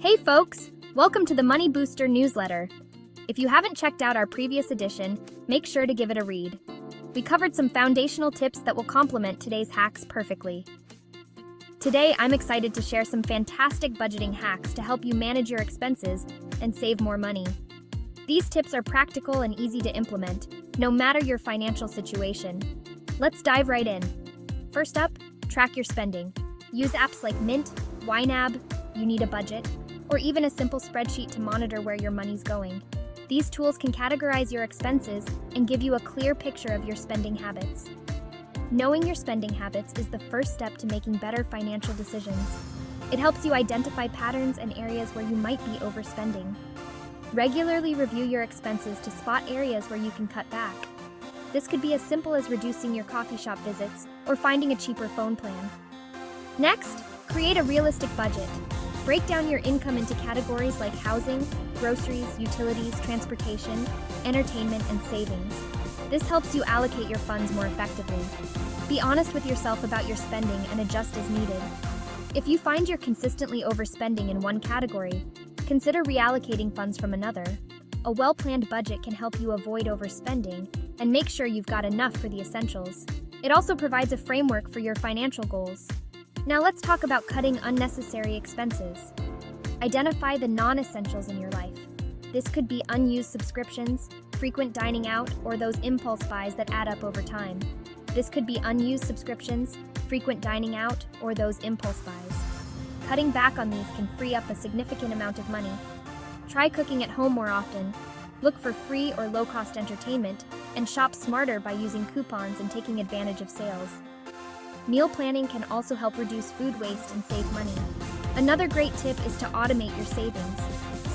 Hey folks, welcome to the Money Booster newsletter. If you haven't checked out our previous edition, make sure to give it a read. We covered some foundational tips that will complement today's hacks perfectly. Today, I'm excited to share some fantastic budgeting hacks to help you manage your expenses and save more money. These tips are practical and easy to implement, no matter your financial situation. Let's dive right in. First up, track your spending. Use apps like Mint, YNAB, You Need a Budget, or even a simple spreadsheet to monitor where your money's going. These tools can categorize your expenses and give you a clear picture of your spending habits. Knowing your spending habits is the first step to making better financial decisions. It helps you identify patterns and areas where you might be overspending. Regularly review your expenses to spot areas where you can cut back. This could be as simple as reducing your coffee shop visits or finding a cheaper phone plan. Next, create a realistic budget. Break down your income into categories like housing, groceries, utilities, transportation, entertainment, and savings. This helps you allocate your funds more effectively. Be honest with yourself about your spending and adjust as needed. If you find you're consistently overspending in one category, consider reallocating funds from another. A well-planned budget can help you avoid overspending and make sure you've got enough for the essentials. It also provides a framework for your financial goals. Now let's talk about cutting unnecessary expenses. Identify the non-essentials in your life. This could be unused subscriptions, frequent dining out, or those impulse buys that add up over time. Cutting back on these can free up a significant amount of money. Try cooking at home more often. Look for free or low-cost entertainment, and shop smarter by using coupons and taking advantage of sales. Meal planning can also help reduce food waste and save money. Another great tip is to automate your savings.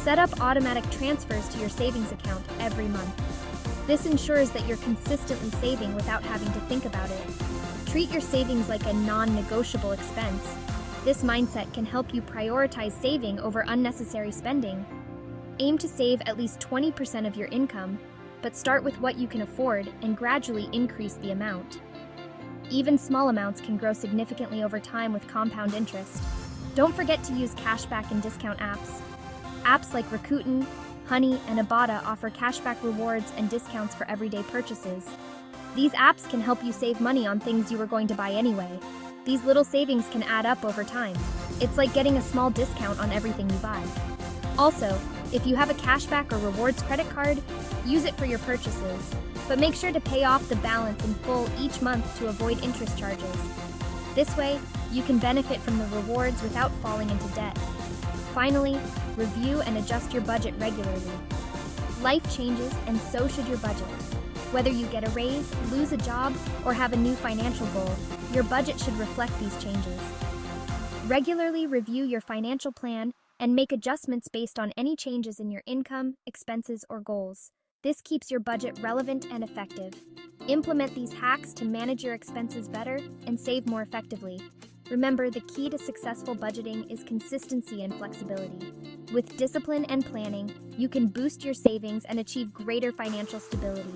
Set up automatic transfers to your savings account every month. This ensures that you're consistently saving without having to think about it. Treat your savings like a non-negotiable expense. This mindset can help you prioritize saving over unnecessary spending. Aim to save at least 20% of your income, but start with what you can afford and gradually increase the amount. Even small amounts can grow significantly over time with compound interest. Don't forget to use cashback and discount apps. Apps like Rakuten, Honey, and Ibotta offer cashback rewards and discounts for everyday purchases. These apps can help you save money on things you were going to buy anyway. These little savings can add up over time. It's like getting a small discount on everything you buy. Also, if you have a cashback or rewards credit card, use it for your purchases. But make sure to pay off the balance in full each month to avoid interest charges. This way, you can benefit from the rewards without falling into debt. Finally, review and adjust your budget regularly. Life changes, and so should your budget. Whether you get a raise, lose a job, or have a new financial goal, your budget should reflect these changes. Regularly review your financial plan and make adjustments based on any changes in your income, expenses, or goals. This keeps your budget relevant and effective. Implement these hacks to manage your expenses better and save more effectively. Remember, the key to successful budgeting is consistency and flexibility. With discipline and planning, you can boost your savings and achieve greater financial stability.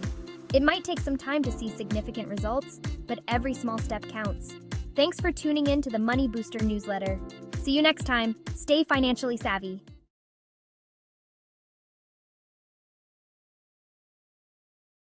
It might take some time to see significant results, but every small step counts. Thanks for tuning in to the Money Booster newsletter. See you next time. Stay financially savvy.